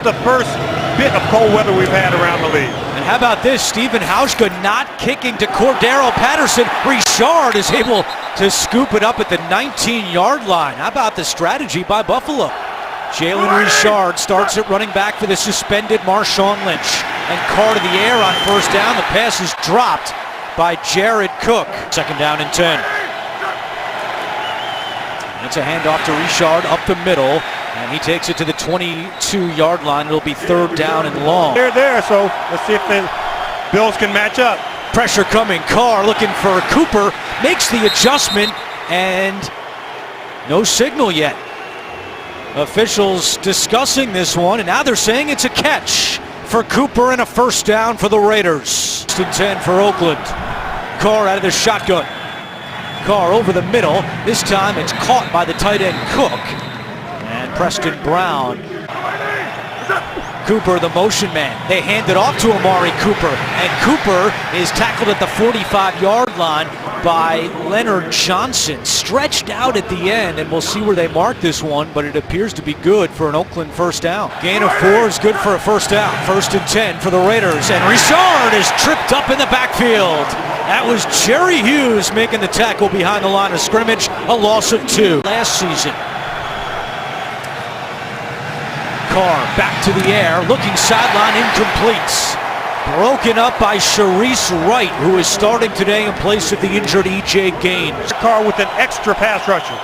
The first bit of cold weather we've had around the league. And how about this? Stephen Hauschka not kicking to Cordero Patterson. Richard is able to scoop it up at the 19-yard line. How about the strategy by Buffalo? Jalen Richard starts it running back for the suspended Marshawn Lynch. And Carr to the air on first down. The pass is dropped by Jared Cook. Second down and 10. It's a handoff to Richard up the middle. And he takes it to the 22-yard line. It'll be third down and long. They're there, so let's see if the Bills can match up. Pressure coming. Carr looking for Cooper. Makes the adjustment, and no signal yet. Officials discussing this one, and now they're saying it's a catch for Cooper and a first down for the Raiders. 10 for Oakland. Carr out of the shotgun. Carr over the middle. This time it's caught by the tight end Cook. And Preston Brown. Cooper, the motion man. They hand it off to Amari Cooper. And Cooper is tackled at the 45-yard line by Leonard Johnson. Stretched out at the end, and we'll see where they mark this one, but it appears to be good for an Oakland first down. Gain of 4 is good for a first down. First and 10 for the Raiders. And Richard is tripped up in the backfield. That was Jerry Hughes making the tackle behind the line of scrimmage. A loss of 2 last season. Carr back to the air, looking sideline, incomplete. Broken up by Sharice Wright, who is starting today in place of the injured E.J. Gaines. Carr with an extra pass rusher.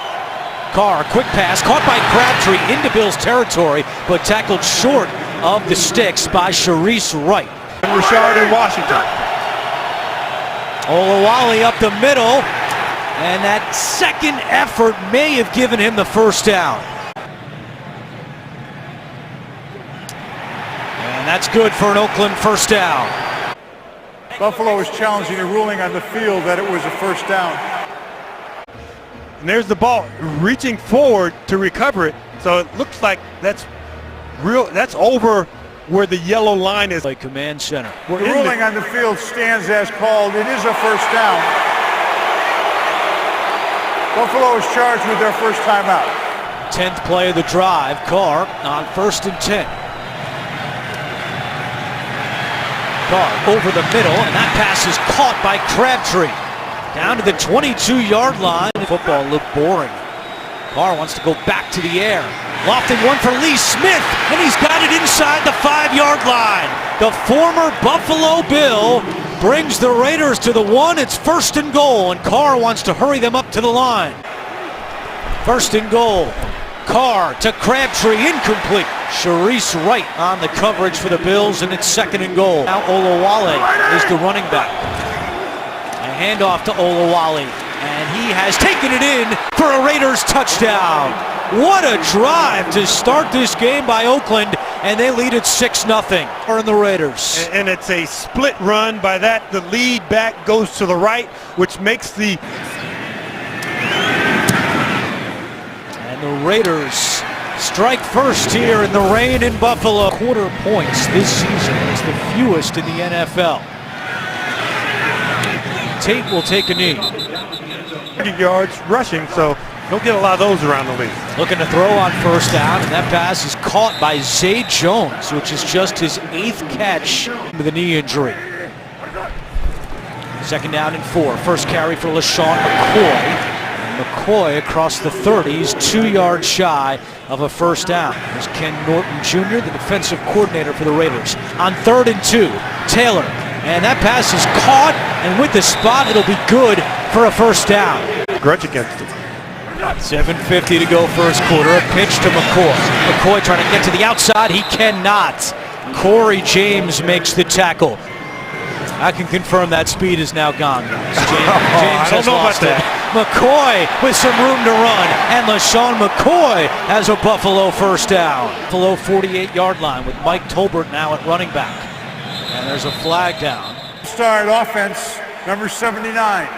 Carr, quick pass, caught by Crabtree into Bills territory, but tackled short of the sticks by Sharice Wright. And Richard in Washington. Olawale up the middle, and that second effort may have given him the first down. And that's good for an Oakland first down. Buffalo is challenging a ruling on the field that it was a first down. And there's the ball reaching forward to recover it. So it looks like that's over where the yellow line is. Like command center. The ruling on the field stands as called. It is a first down. Buffalo is charged with their first timeout. 10th play of the drive. Carr on first and 10. Carr over the middle, and that pass is caught by Crabtree. Down to the 22-yard line. Football looked boring. Carr wants to go back to the air. Lofting one for Lee Smith, and he's got it inside the 5-yard line. The former Buffalo Bill brings the Raiders to the 1. It's first and goal, and Carr wants to hurry them up to the line. First and goal. Carr to Crabtree, incomplete. Sharice Wright on the coverage for the Bills, and it's second and goal. Now Olawale is the running back. A handoff to Olawale, and he has taken it in for a Raiders touchdown. What a drive to start this game by Oakland, and they lead it 6-0 for the Raiders. And it's a split run. By that, the lead back goes to the right, which makes the... And the Raiders strike first here in the rain in Buffalo. Quarter points this season is the fewest in the NFL. Tate will take a knee. 30 yards rushing, so don't get a lot of those around the league. Looking to throw on first down, and that pass is caught by Zay Jones, which is just his 8th catch with a knee injury. Second down and 4. First carry for LaShawn McCoy. McCoy across the 30s, 2 yards shy of a first down. There's Ken Norton Jr., the defensive coordinator for the Raiders. On 3rd and 2, Taylor. And that pass is caught, and with the spot, it'll be good for a first down. Grudge against it. 7:50 to go first quarter. A pitch to McCoy. McCoy trying to get to the outside. He cannot. Corey James makes the tackle. I can confirm that speed is now gone, guys. James has lost that. McCoy with some room to run, and LaShawn McCoy has a Buffalo first down. Buffalo 48-yard line with Mike Tolbert now at running back. And there's a flag down. Start offense, number 79.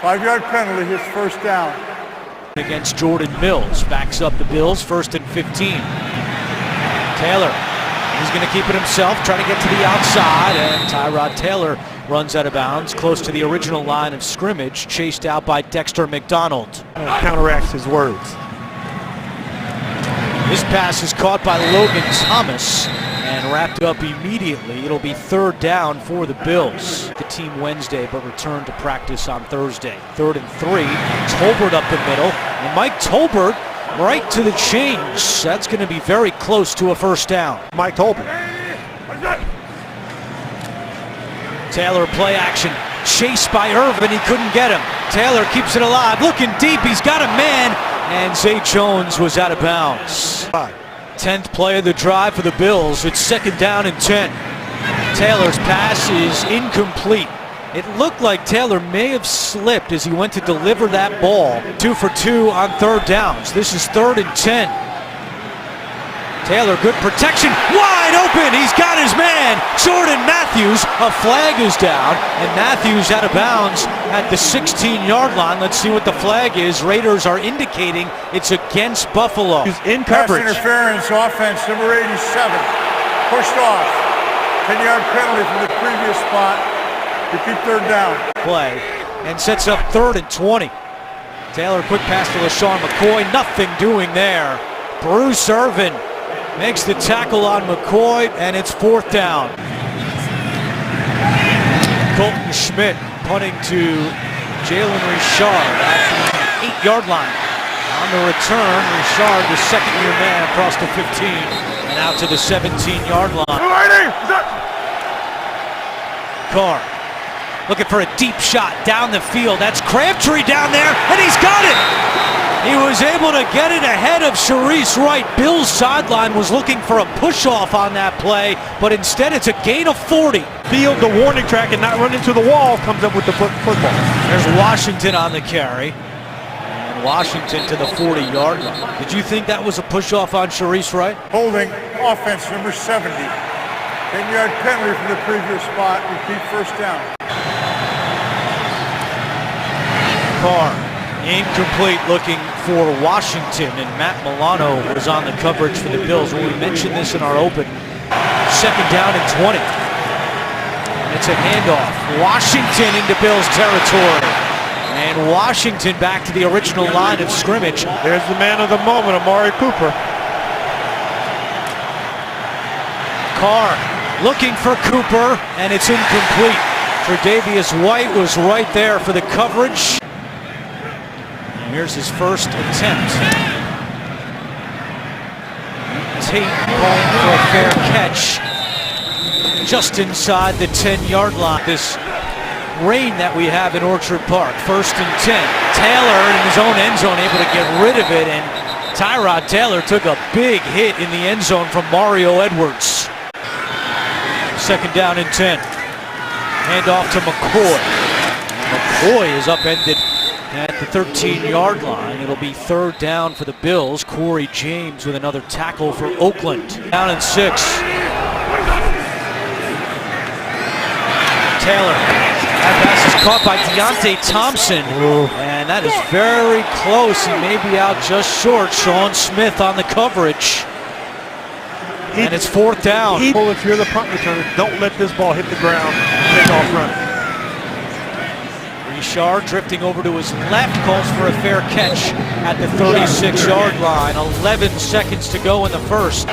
5-yard penalty, his first down. Against Jordan Mills, backs up the Bills, 1st and 15. Taylor, he's going to keep it himself, trying to get to the outside, and Tyrod Taylor runs out of bounds, close to the original line of scrimmage, chased out by Dexter McDonald. Counteracts his words. This pass is caught by Logan Thomas and wrapped up immediately. It'll be third down for the Bills. The team Wednesday, but returned to practice on Thursday. 3rd and 3. Tolbert up the middle. And Mike Tolbert right to the chains. That's going to be very close to a first down. Mike Tolbert. Taylor play action. Chased by Irvin. He couldn't get him. Taylor keeps it alive. Looking deep. He's got a man. And Zay Jones was out of bounds. 10th play of the drive for the Bills. It's 2nd down and 10. Taylor's pass is incomplete. It looked like Taylor may have slipped as he went to deliver that ball. 2 for 2 on 3rd downs. This is 3rd and 10. Taylor, good protection, wide open, he's got his man, Jordan Matthews. A flag is down, and Matthews out of bounds at the 16-yard line. Let's see what the flag is. Raiders are indicating it's against Buffalo. He's in coverage. Pass interference, offense, number 87. Pushed off. 10-yard penalty from the previous spot. Repeat 3rd down. Play, and sets up 3rd and 20. Taylor, quick pass to LaShawn McCoy, nothing doing there. Bruce Irvin makes the tackle on McCoy, and it's 4th down. Colton Schmidt punting to Jalen Richard at the 8-yard line. On the return, Richard, the second-year man, across the 15 and out to the 17-yard line. Carr looking for a deep shot down the field. That's Crabtree down there, and he's got it! He was able to get it ahead of Sharice Wright. Bill's sideline was looking for a push-off on that play, but instead it's a gain of 40. Field the warning track and not run into the wall, comes up with the football. There's Washington on the carry. And Washington to the 40-yard line. Did you think that was a push-off on Sharice Wright? Holding, offense, number 70. 10-yard penalty from the previous spot. Repeat 1st down. Carr, incomplete, looking for Washington, and Matt Milano was on the coverage for the Bills. When we mentioned this in our open, 2nd down and 20. And it's a handoff. Washington into Bills territory. And Washington back to the original line of scrimmage. There's the man of the moment, Amari Cooper. Carr looking for Cooper, and it's incomplete. Tre'Davious White was right there for the coverage. Here's his first attempt. Tate going for a fair catch just inside the 10-yard line. This rain that we have in Orchard Park. 1st and 10. Taylor in his own end zone able to get rid of it, and Tyrod Taylor took a big hit in the end zone from Mario Edwards. 2nd down and 10. Hand off to McCoy. McCoy is upended at the 13-yard line. It'll be 3rd down for the Bills. Corey James with another tackle for Oakland. Down and 6. Taylor. That pass is caught by Deontay Thompson. And that is very close. He may be out just short. Sean Smith on the coverage. And it's 4th down. Well, if you're the punt returner, don't let this ball hit the ground. Take off running. Richard drifting over to his left, calls for a fair catch at the 36-yard line. 11 seconds to go in the first.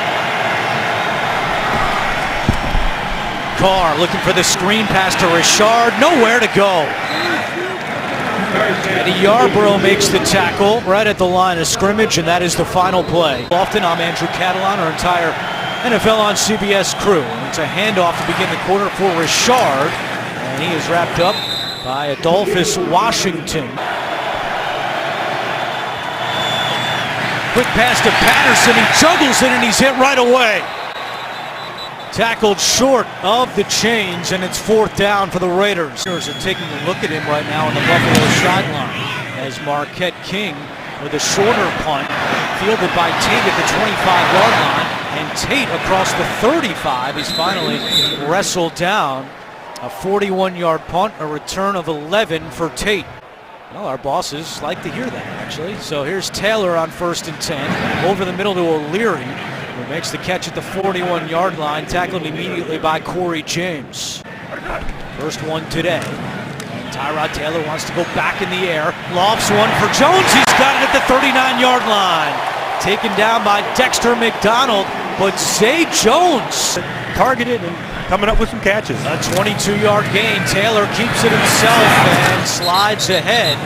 Carr looking for the screen pass to Richard. Nowhere to go. Eddie Yarbrough makes the tackle right at the line of scrimmage, and that is the final play. Often, I'm Andrew Catalan, our entire NFL on CBS crew. And it's a handoff to begin the quarter for Richard, and he is wrapped up by Adolphus Washington. Quick pass to Patterson. He juggles it and he's hit right away. Tackled short of the chains, and it's 4th down for the Raiders. Raiders are taking a look at him right now on the Buffalo sideline as Marquette King with a shorter punt fielded by Tate at the 25-yard line, and Tate across the 35 is finally wrestled down. A 41-yard punt, a return of 11 for Tate. Well, our bosses like to hear that, actually. So here's Taylor on 1st and 10. Over the middle to O'Leary, who makes the catch at the 41-yard line, tackled immediately by Corey James. First one today. And Tyrod Taylor wants to go back in the air. Lofts one for Jones. He's got it at the 39-yard line. taken down by Dexter McDonald, but Zay Jones Targeted and coming up with some catches. a 22-yard gain. Taylor keeps it himself and slides ahead.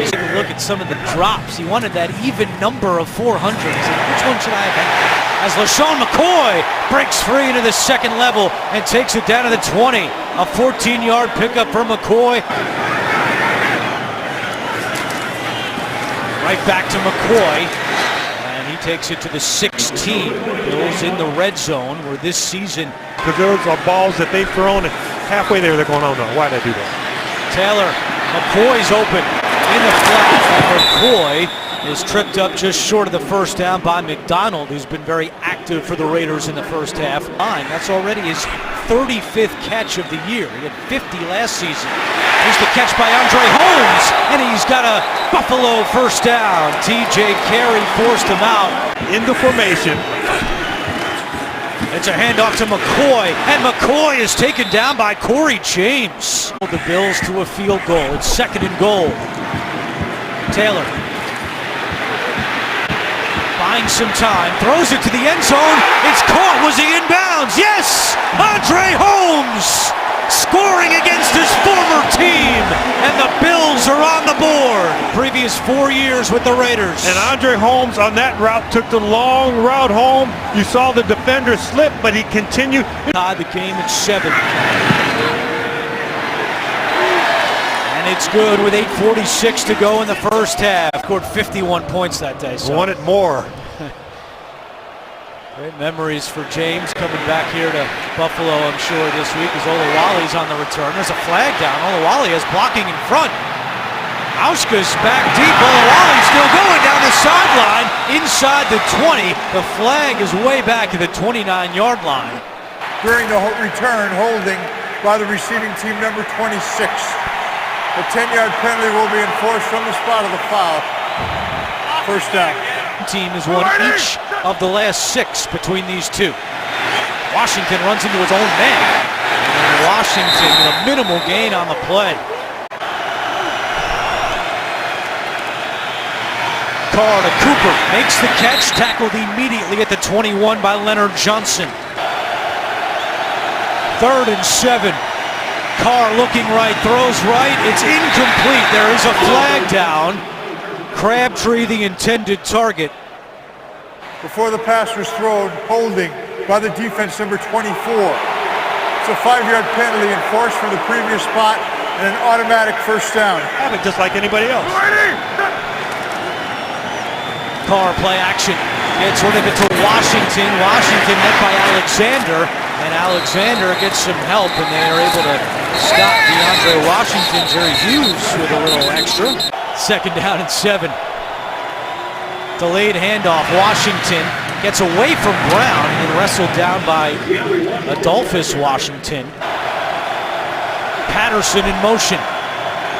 Take a look at some of the drops. He wanted that even number of 400s. Which one should I have had? As LaShawn McCoy breaks free into the second level and takes it down to the 20. A 14-yard pickup for McCoy. Right back to McCoy. And he takes it to the 16. Bills in the red zone where this season. Because those are balls that they've thrown and halfway there they're going, oh no, why'd I do that? Taylor, McCoy's open in the flat. McCoy is tripped up just short of the first down by McDonald, who's been very active for the Raiders in the first half. That's already his 35th catch of the year. He had 50 last season. Here's the catch by Andre Holmes, and he's got a Buffalo first down. TJ Carey forced him out. In the formation. It's a handoff to McCoy, and McCoy is taken down by Corey James. The Bills to a field goal. It's 2nd and goal. Taylor buying some time, throws it to the end zone. It's caught. Was he in bounds? Yes! Andre Holmes scoring against his former team, and the Bills are on the board. Previous 4 years with the Raiders. And Andre Holmes on that route took the long route home. You saw the defender slip, but he continued. Tied the game at 7. And it's good with 8:46 to go in the first half. Scored 51 points that day. So Wanted more. great memories for James coming back here to Buffalo, I'm sure, this week as Olawale's on the return. There's a flag down. Olawale is blocking in front. Aushka's back deep. Olawale still going down the sideline inside the 20. The flag is way back to the 29-yard line. During the return, holding by the receiving team, number 26. A 10-yard penalty will be enforced from the spot of the foul. First down. Team has won each of the last 6 between these two. Washington runs into his own man. And Washington with a minimal gain on the play. Carr to Cooper, makes the catch, tackled immediately at the 21 by Leonard Johnson. 3rd and 7. Carr looking right, throws right, it's incomplete. There is a flag down. Crabtree the intended target. Before the pass was thrown, holding by the defense, number 24. It's a 5-yard penalty enforced from the previous spot and an automatic first down. Have it just like anybody else. Carr play action. Gets rid of it to Washington. Washington met by Alexander. And Alexander gets some help, and they are able to stop DeAndre Washington. Jerry Hughes with a little extra. 2nd down and 7. Delayed handoff. Washington gets away from Brown and wrestled down by Adolphus Washington. Patterson in motion.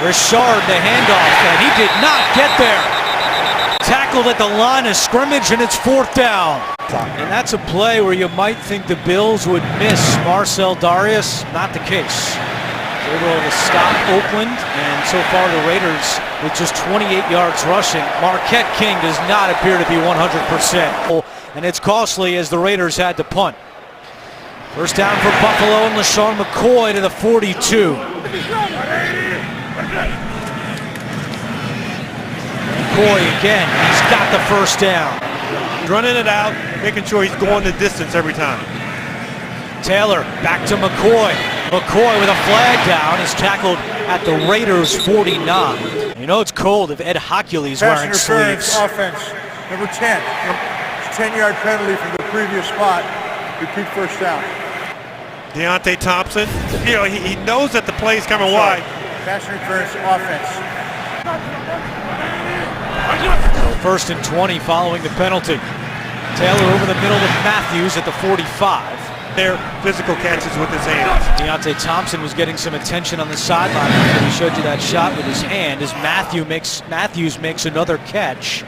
Richard the handoff, and he did not get there. Tackled at the line of scrimmage, and it's 4th down. And that's a play where you might think the Bills would miss Marcel Darius. Not the case. They were able to stop Oakland, and so far the Raiders with just 28 yards rushing. Marquette King does not appear to be 100%. And it's costly as the Raiders had to punt. First down for Buffalo and LaShawn McCoy to the 42. McCoy again, he's got the first down. Running it out, making sure he's going the distance every time. Taylor back to McCoy. McCoy with a flag down is tackled at the Raiders 49. You know it's cold if Ed Hockley's wearing sleeves. Offense, number 10. 10-yard penalty from the previous spot. Repeat first down. Deontay Thompson, you know, he knows that the play's coming wide. Pass interference offense. So 1st and 20 following the penalty. Taylor over the middle with Matthews at the 45. Their physical catches with his hands. Deontay Thompson was getting some attention on the sideline after he showed you that shot with his hand as Matthews makes another catch.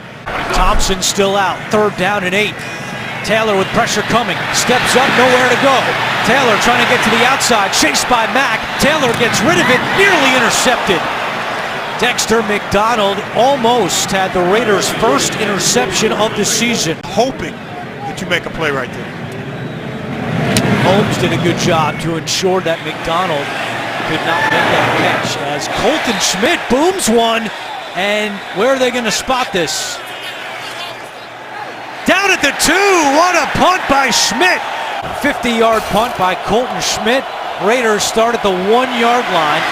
Thompson still out, 3rd down and 8. Taylor with pressure coming, steps up, nowhere to go. Taylor trying to get to the outside, chased by Mack. Taylor gets rid of it, nearly intercepted. Dexter McDonald almost had the Raiders' first interception of the season. Hoping that you make a play right there. Holmes did a good job to ensure that McDonald could not make that catch as Colton Schmidt booms one. And where are they going to spot this? Down at the 2, what a punt by Schmidt. 50-yard punt by Colton Schmidt. Raiders start at the 1-yard line.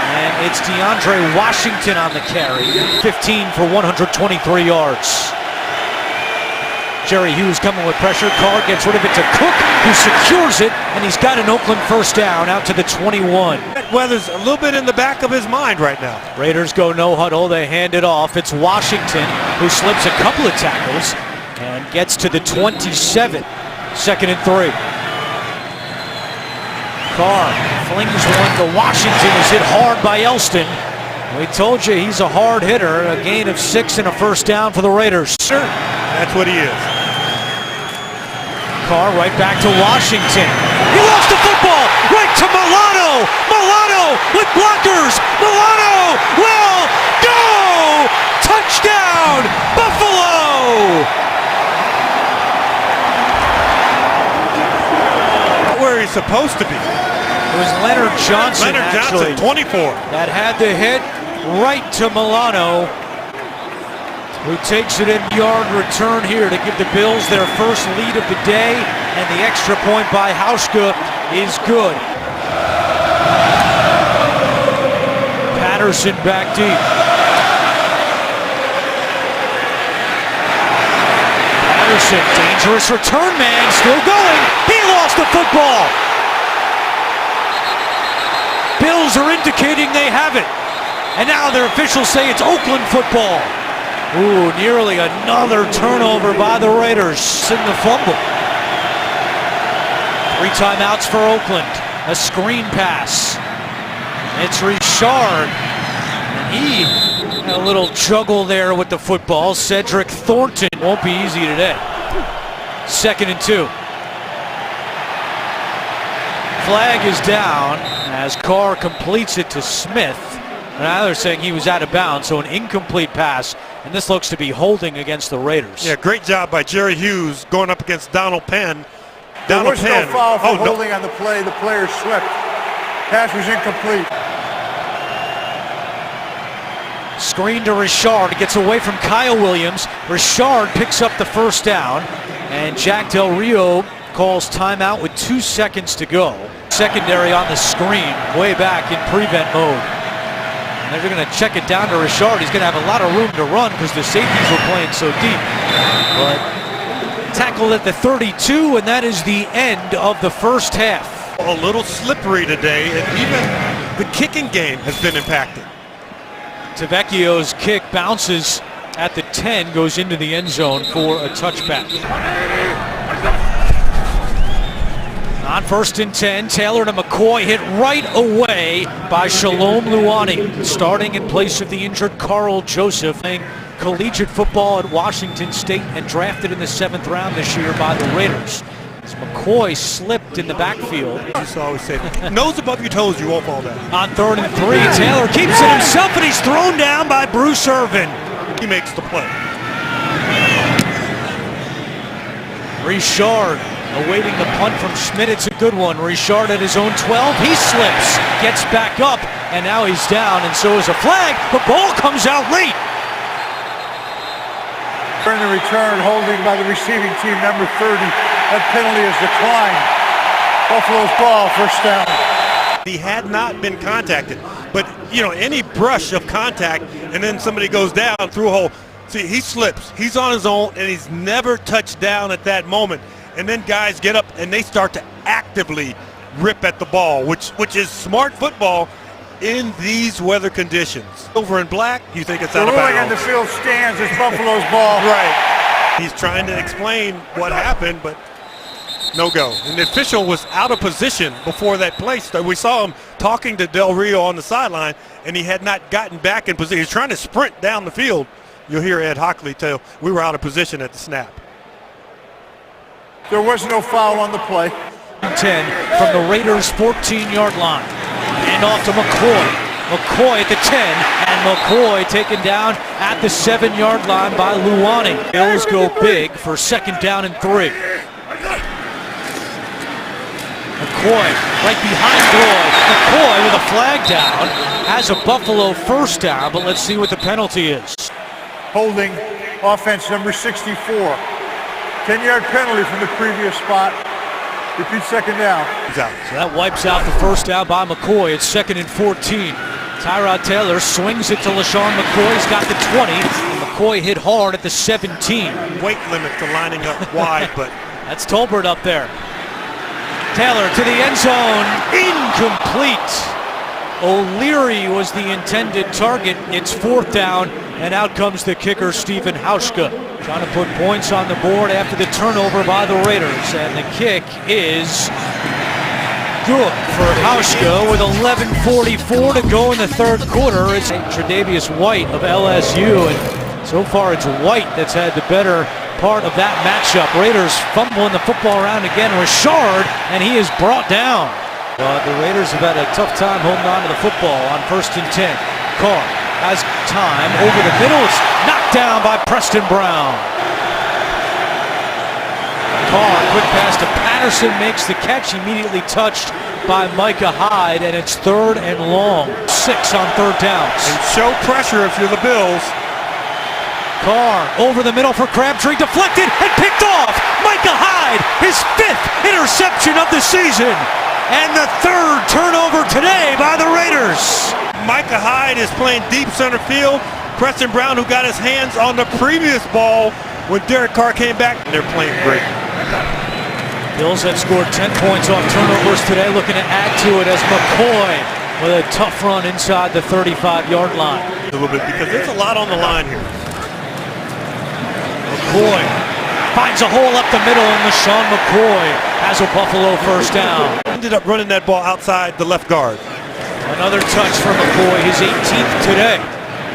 And it's DeAndre Washington on the carry. 15 for 123 yards. Jerry Hughes coming with pressure. Carr gets rid of it to Cook, who secures it, and he's got an Oakland first down out to the 21. Weather's a little bit in the back of his mind right now. Raiders go no huddle. They hand it off. It's Washington who slips a couple of tackles and gets to the 27. 2nd and 3. Carr flings one to Washington. Is hit hard by Elston. We told you he's a hard hitter. A gain of 6 and a first down for the Raiders. Sure, that's what he is. Carr right back to Washington. He lost the football right to Milano. Milano with blockers. Milano will go. Touchdown, Buffalo. Where he's supposed to be. It was Leonard Johnson, Leonard actually, Johnson, 24. that had the hit right to Milano, who takes it in yard return here to give the Bills their first lead of the day, and the extra point by Hauschka is good. Patterson back deep. Patterson, dangerous return man, still going. He lost the football. Bills are indicating they have it. And now their officials say it's Oakland football. Ooh, nearly another turnover by the Raiders in the fumble. 3 timeouts for Oakland. A screen pass. It's Richard. And he had a little juggle there with the football. Cedric Thornton won't be easy today. 2nd and 2. Flag is down as Carr completes it to Smith. Now they're saying he was out of bounds, so an incomplete pass, and this looks to be holding against the Raiders. Yeah, great job by Jerry Hughes going up against Donald Penn. There was no foul for holding on the play. The player slipped. Pass was incomplete. Screen to Richard, gets away from Kyle Williams. Richard picks up the first down, and Jack Del Rio calls timeout with 2 seconds to go. Secondary on the screen, way back in prevent mode. And they're going to check it down to Richard. He's going to have a lot of room to run because the safeties were playing so deep. But tackled at the 32, and that is the end of the first half. A little slippery today, and even the kicking game has been impacted. Tavecchio's kick bounces at the 10, goes into the end zone for a touchback. On 1st and 10, Taylor to McCoy, hit right away by Shalom Luani, starting in place of the injured Carl Joseph, playing collegiate football at Washington State and drafted in the 7th round this year by the Raiders. As McCoy slipped in the backfield. I used to always say, nose above your toes, you won't fall down. On 3rd and 3, Taylor keeps it himself, and he's thrown down by Bruce Irvin. He makes the play. Richard awaiting the punt from Schmidt. It's a good one. Richard at his own 12. He slips, gets back up, and now he's down, and so is a flag. The ball comes out late. During the return, holding by the receiving team, number 30. That penalty is declined. Buffalo's ball, first down. He had not been contacted, but you know, any brush of contact and then somebody goes down through a hole. See, he slips. He's on his own, and he's never touched down at that moment. And then guys get up and they start to actively rip at the ball, which is smart football in these weather conditions. Over in black, you think it's out of bounds. The ruling on the field stands. It's Buffalo's ball. Right. He's trying to explain what happened, but no go. And the official was out of position before that play started. We saw him talking to Del Rio on the sideline, and he had not gotten back in position. He was trying to sprint down the field. You'll hear Ed Hockley tell we were out of position at the snap. There was no foul on the play. 10 from the Raiders' 14-yard line. And off to McCoy. McCoy at the 10, and McCoy taken down at the 7-yard line by Luani. Bills go big for second down and 3. McCoy right behind Floyd. McCoy with a flag down, has a Buffalo first down, but let's see what the penalty is. Holding offense number 64. 10-yard penalty from the previous spot. Repeat second down. He's out. So that wipes out the first down by McCoy. It's 2nd and 14. Tyrod Taylor swings it to LaShawn McCoy. He's got the 20. And McCoy hit hard at the 17. Weight limit to lining up wide, but That's Tolbert up there. Taylor to the end zone. Incomplete. O'Leary was the intended target. It's 4th down, and out comes the kicker, Stephen Hauschka. Trying to put points on the board after the turnover by the Raiders, and the kick is good for Hauschka with 11:44 to go in the third quarter. It's Tre'Davious White of LSU, and so far it's White that's had the better part of that matchup. Raiders fumbling the football around again. Richard, and he is brought down. But the Raiders have had a tough time holding on to the football on 1st and 10. Carr has time over the middle. It's knocked down by Preston Brown. Carr, quick pass to Patterson, makes the catch, immediately touched by Micah Hyde, and it's 3rd and long. 6 on 3rd downs. and show pressure if you're the Bills. Carr over the middle for Crabtree, deflected and picked off. Micah Hyde, his 5th interception of the season, and the 3rd turnover today by the Raiders. Micah Hyde is playing deep center field. Preston Brown, who got his hands on the previous ball when Derek Carr came back, they're playing great. Bills have scored 10 points off turnovers today, looking to add to it as McCoy with a tough run inside the 35-yard line. A little bit, because there's a lot on the line here. McCoy finds a hole up the middle, and LaShawn McCoy has a Buffalo first down. Ended up running that ball outside the left guard. Another touch for McCoy, his 18th today.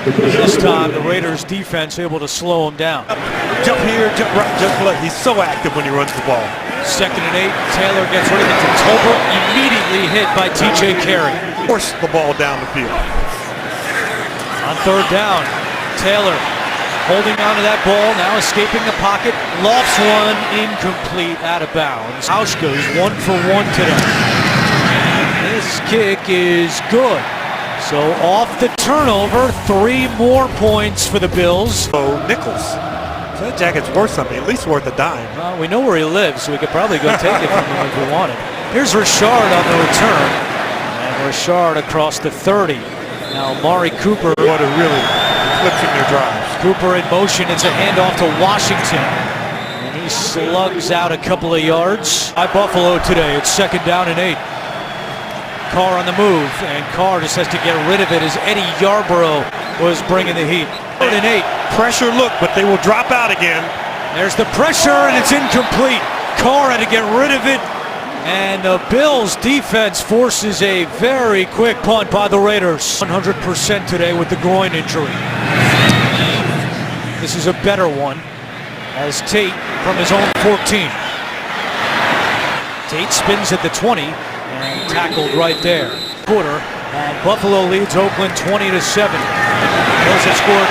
This time the Raiders defense able to slow him down. Jump here, jump right, jump left. He's so active when he runs the ball. 2nd and 8, Taylor gets rid of it to Tolbert, immediately hit by TJ Carey. Force the ball down the field. On 3rd down, Taylor holding onto that ball, now escaping the pocket, lofts one, incomplete, out of bounds. Hauschka is 1 for 1 today. This kick is good. So off the turnover, 3 more points for the Bills. So Nichols. So that jacket's worth something, at least worth a dime. Well, we know where he lives, so we could probably go take it from him if we wanted. Here's Richard on the return. And Richard across the 30. Now Amari Cooper. What a really flips in their drives. Cooper in motion. It's a handoff to Washington. And he slugs out a couple of yards. By Buffalo today, it's 2nd down and 8. Carr on the move, and Carr just has to get rid of it as Eddie Yarborough was bringing the heat. 3rd and 8. Pressure look, but they will drop out again. There's the pressure, and it's incomplete. Carr had to get rid of it, and the Bills defense forces a very quick punt by the Raiders. 100% today with the groin injury. This is a better one as Tate from his own 14. Tate spins at the 20 and tackled right there. Quarter, and Buffalo leads Oakland 20-7. Bills have scored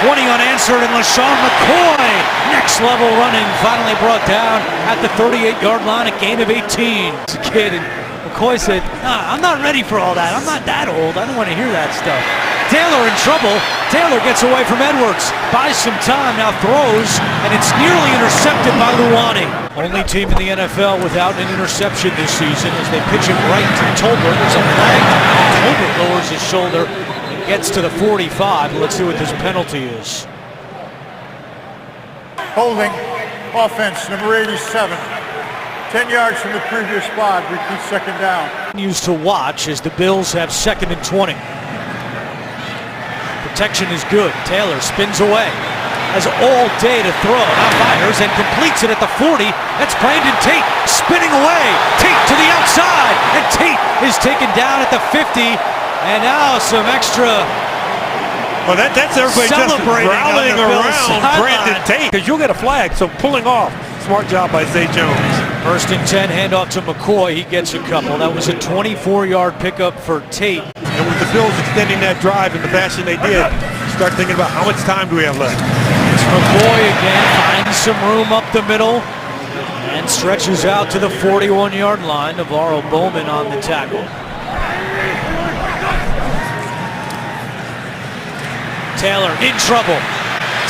20 unanswered, and LaShawn McCoy, next level running, finally brought down at the 38-yard line, a gain of 18. It's a kid, and McCoy said, I'm not ready for all that. I'm not that old. I don't want to hear that stuff. Taylor in trouble. Taylor gets away from Edwards, buys some time, now throws, and it's nearly intercepted by Luani. Only team in the NFL without an interception this season as they pitch it right to Tolbert. There's a flag. Tolbert lowers his shoulder and gets to the 45. Let's see what this penalty is. Holding offense number 87. 10 yards from the previous spot. Repeat second down. Used to watch as the Bills have 2nd and 20. Protection is good. Taylor spins away. Has all day to throw. Now fires and completes it at the 40. That's Brandon Tate spinning away. Tate to the outside. And Tate is taken down at the 50. And now some extra Well, that's everybody just celebrating rallying on the Bills around sideline. Brandon Tate, because you'll get a flag, so pulling off. Smart job by Zay Jones. 1st and 10, handoff to McCoy. He gets a couple. That was a 24-yard pickup for Tate. And with the Bills extending that drive in the fashion they did, start thinking about how much time do we have left. It's McCoy again, finds some room up the middle and stretches out to the 41-yard line. Navarro Bowman on the tackle. Taylor in trouble.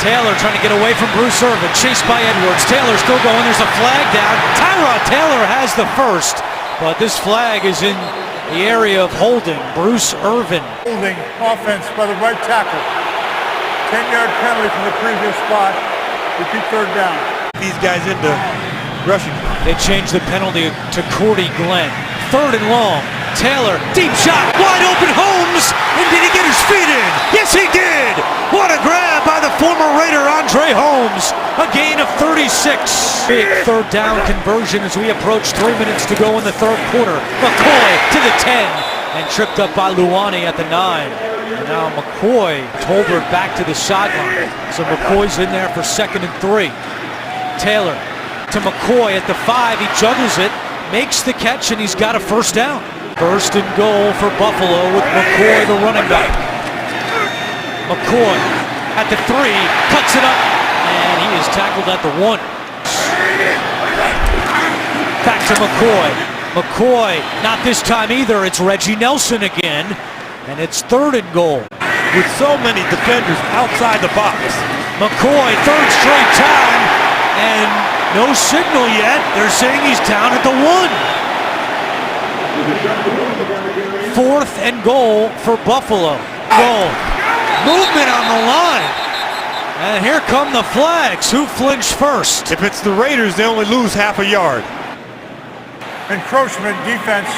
Taylor trying to get away from Bruce Irvin, chased by Edwards. Taylor still going, there's a flag down. Tyrod Taylor has the first, but this flag is in the area of holding Bruce Irvin. Holding offense by the right tackle. 10-yard penalty from the previous spot. Repeat third down. These guys into rushing. They changed the penalty to Cordy Glenn. Third and long. Taylor, deep shot, wide open, Holmes, and did he get his feet in? Yes, he did! What a grab by the former Raider, Andre Holmes. A gain of 36. Big third down conversion as we approach 3 minutes to go in the third quarter. McCoy to the 10, and tripped up by Luani at the 9. And now McCoy Tolbert back to the sideline. So McCoy's in there for 2nd and 3. Taylor to McCoy at the 5, he juggles it, makes the catch, and he's got a first down. First and goal for Buffalo with McCoy, the running back. McCoy at the 3, cuts it up, and he is tackled at the 1. Back to McCoy. McCoy, not this time either. It's Reggie Nelson again, and it's 3rd and goal. With so many defenders outside the box. McCoy, 3rd straight time, and no signal yet. They're saying he's down at the 1. 4th and goal for Buffalo. Goal. Movement on the line. And here come the flags. Who flinched first? If it's the Raiders, they only lose half a yard. Encroachment defense.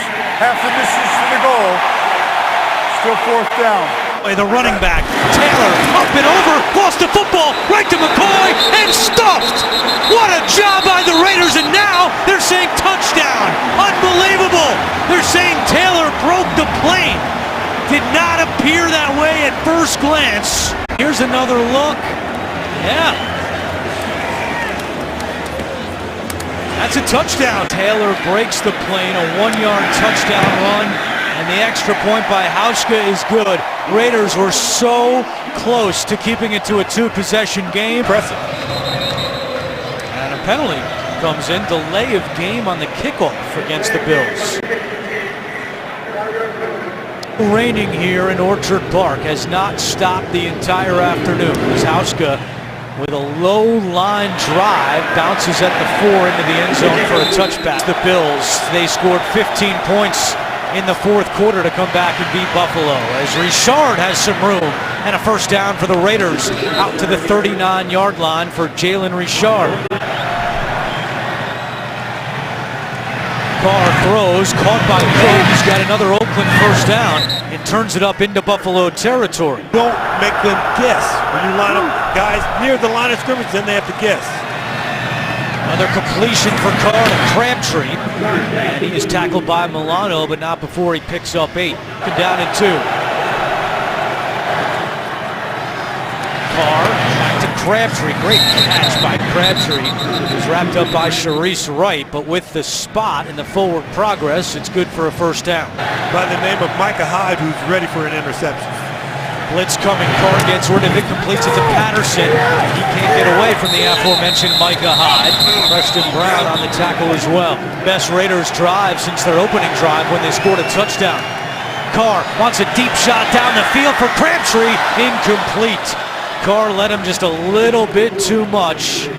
Half the distance to the goal. Still 4th down. The running back, Taylor, up and over, lost the football, right to McCoy, and stuffed! What a job by the Raiders, and now they're saying touchdown! Unbelievable! They're saying Taylor broke the plane. Did not appear that way at first glance. Here's another look. Yeah. That's a touchdown. Taylor breaks the plane, a 1-yard touchdown run. And the extra point by Hauschka is good. Raiders were so close to keeping it to a 2-possession game. Impressive. And a penalty comes in. Delay of game on the kickoff against the Bills. Raining here in Orchard Park has not stopped the entire afternoon. As Hauschka, with a low line drive, bounces at the 4 into the end zone for a touchback. The Bills, they scored 15 points in the 4th quarter to come back and beat Buffalo, as Richard has some room and a first down for the Raiders out to the 39-yard line for Jalen Richard. Carr throws, caught by Cook. He's got another Oakland first down and turns it up into Buffalo territory. Don't make them guess. When you line up guys near the line of scrimmage, then they have to guess. Another completion for Carr to Crabtree, and he is tackled by Milano, but not before he picks up 8. Down at 2. Carr back to Crabtree. Great catch by Crabtree. He was wrapped up by Sharice Wright, but with the spot and the forward progress, it's good for a first down. By the name of Micah Hyde, who's ready for an interception. Blitz coming, Carr gets rid of it, completes it to Patterson. He can't get away from the aforementioned Micah Hyde. Preston Brown on the tackle as well. Best Raiders drive since their opening drive when they scored a touchdown. Carr wants a deep shot down the field for Crabtree. Incomplete. Carr led him just a little bit too much.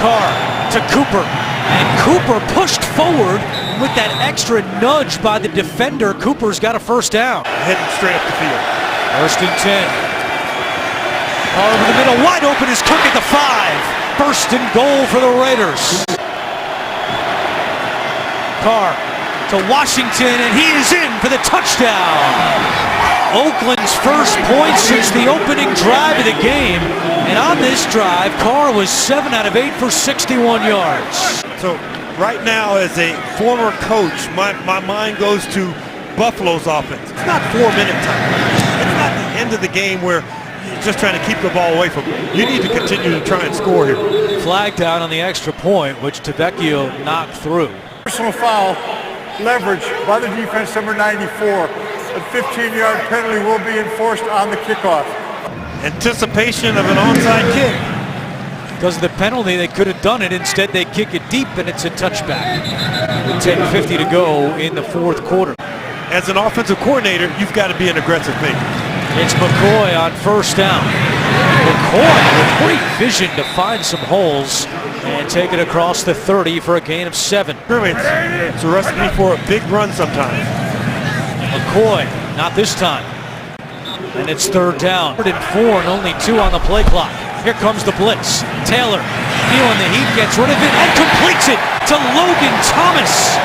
Carr to Cooper. And Cooper pushed forward with that extra nudge by the defender. Cooper's got a first down. Heading straight up the field. 1st and 10. Carr over the middle, wide open is Cook at the 5. 1st and goal for the Raiders. Carr to Washington, and he is in for the touchdown. Oakland's first point since the opening drive of the game. And on this drive, Carr was 7 out of 8 for 61 yards. So right now, as a former coach, my mind goes to Buffalo's offense. It's not 4-minute time. It's not the end of the game where you're just trying to keep the ball away from it. You need to continue to try and score here. Flag down on the extra point, which Tavecchio knocked through. Personal foul leverage by the defense, number 94. A 15-yard penalty will be enforced on the kickoff. Anticipation of an onside kick. Because of the penalty, they could have done it. Instead, they kick it deep, and it's a touchback. With 10:50 to go in the fourth quarter. As an offensive coordinator, you've got to be an aggressive thinker. It's McCoy on first down. McCoy with great vision to find some holes and take it across the 30 for a gain of 7. It's a recipe for a big run sometimes. McCoy, not this time. And it's third down. 3rd and 4 and only 2 on the play clock. Here comes the blitz. Taylor feeling the heat, gets rid of it and completes it to Logan Thomas.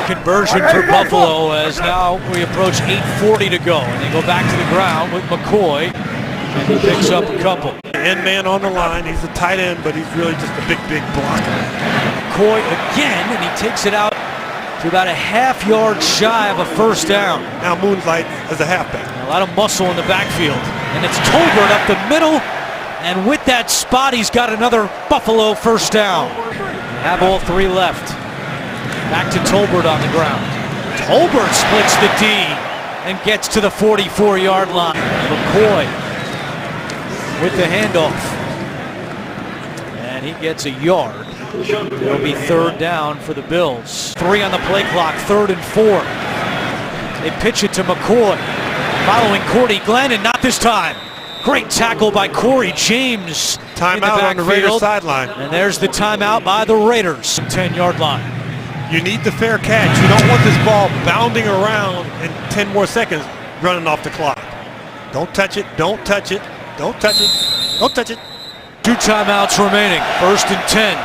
Conversion for Buffalo as now we approach 8:40 to go. And they go back to the ground with McCoy. And he picks up a couple. End man on the line. He's a tight end, but he's really just a big blocker. McCoy again, and he takes it out to about a half-yard shy of a first down. Now Moonlight as a halfback. A lot of muscle in the backfield. And it's Tolbert up the middle. And with that spot, he's got another Buffalo first down. They have all 3 left. Back to Tolbert on the ground. Tolbert splits the D and gets to the 44-yard line. McCoy with the handoff. And he gets a yard. It'll be third down for the Bills. 3 on the play clock, 3rd and 4. They pitch it to McCoy. Following Cordy Glennon, not this time. Great tackle by Corey James. Timeout on the Raiders sideline. And there's the timeout by the Raiders. 10-yard line. You need the fair catch. You don't want this ball bounding around in 10 more seconds running off the clock. Don't touch it. Don't touch it. Don't touch it. Don't touch it. 2 timeouts remaining. 1st and 10.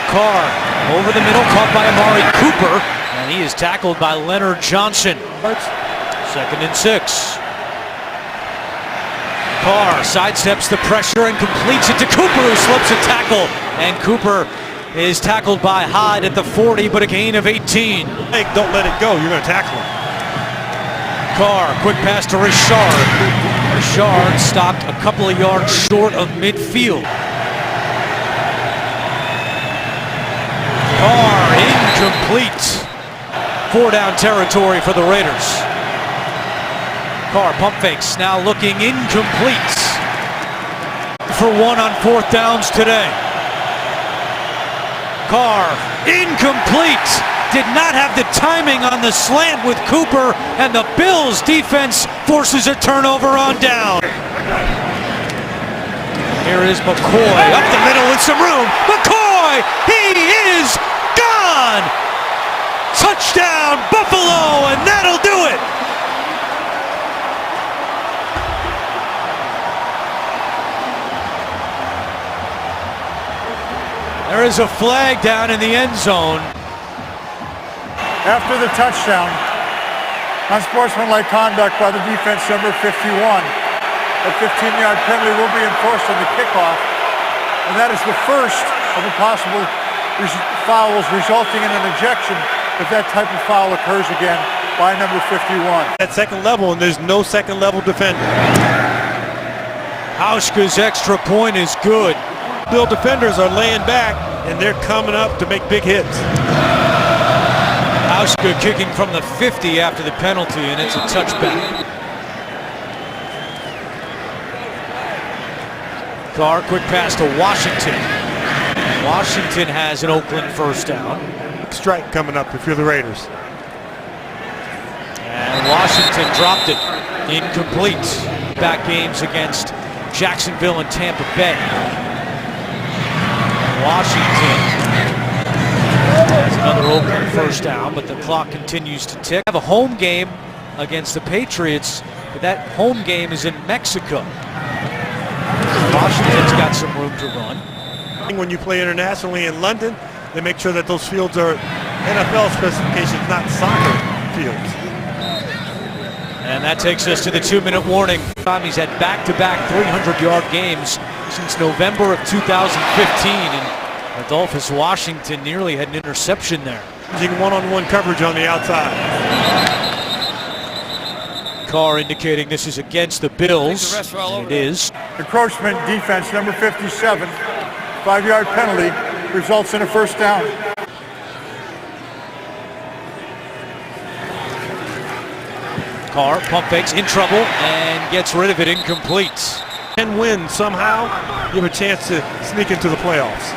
Carr over the middle, caught by Amari Cooper. And he is tackled by Leonard Johnson. 2nd and 6. Carr sidesteps the pressure and completes it to Cooper, who slips a tackle. And Cooper is tackled by Hyde at the 40, but a gain of 18. Hey, don't let it go. You're going to tackle him. Carr, quick pass to Richard. Richard stopped a couple of yards short of midfield. Carr, incomplete. 4-down territory for the Raiders. Carr, pump fakes, now looking incomplete. For 1 on 4th downs today. Carr, incomplete. Did not have the timing on the slant with Cooper, and the Bills defense forces a turnover on down. Here is McCoy up the middle with some room. McCoy, he is gone. Touchdown Buffalo, and that'll do it. There is a flag down in the end zone. After the touchdown, unsportsmanlike conduct by the defense, number 51. A 15-yard penalty will be enforced on the kickoff, and that is the first of the possible fouls resulting in an ejection if that type of foul occurs again by number 51. At second level, and there's no second level defender. Hauschka's extra point is good. Bill defenders are laying back, and they're coming up to make big hits. Hauschka kicking from the 50 after the penalty, and it's a touchback. Carr, quick pass to Washington. Washington has an Oakland first down. Strike coming up if you're the Raiders. And Washington dropped it. Incomplete. Back games against Jacksonville and Tampa Bay. Washington has another Oakland first down, but the clock continues to tick. Have a home game against the Patriots, but that home game is in Mexico. Washington's got some room to run. When you play internationally in London, they make sure that those fields are NFL specifications, not soccer fields. And that takes us to the 2-minute warning. He's had back-to-back 300-yard games since November of 2015, and Adolphus Washington nearly had an interception there. Using one-on-one coverage on the outside. Carr indicating this is against the Bills. It is. Encroachment defense, number 57. 5-yard penalty results in a first down. Carr pump fakes, in trouble, and gets rid of it, incomplete. And win somehow, you have a chance to sneak into the playoffs.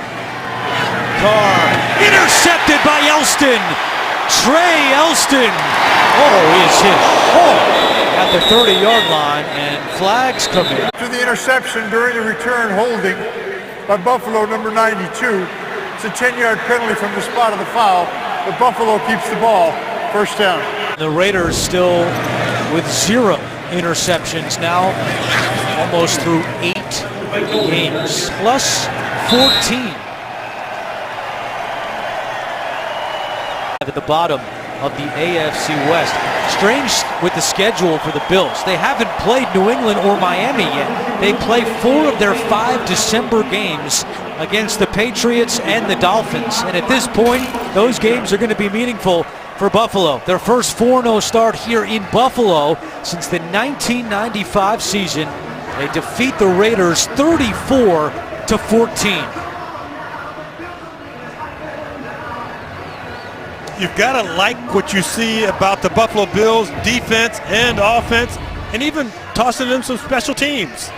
Carr intercepted by Elston. Trey Elston, is hit home at the 30-yard line, and flags come in. To the interception during the return holding by Buffalo, number 92. It's a 10-yard penalty from the spot of the foul, but Buffalo keeps the ball. First down. The Raiders still with 0 interceptions now, almost through 8 games, plus 14. At the bottom of the AFC West. Strange with the schedule for the Bills. They haven't played New England or Miami yet. They play 4 of their 5 December games against the Patriots and the Dolphins. And at this point, those games are going to be meaningful for Buffalo. Their first 4-0 start here in Buffalo since the 1995 season. They defeat the Raiders 34-14. You've got to like what you see about the Buffalo Bills defense and offense, and even tossing in some special teams.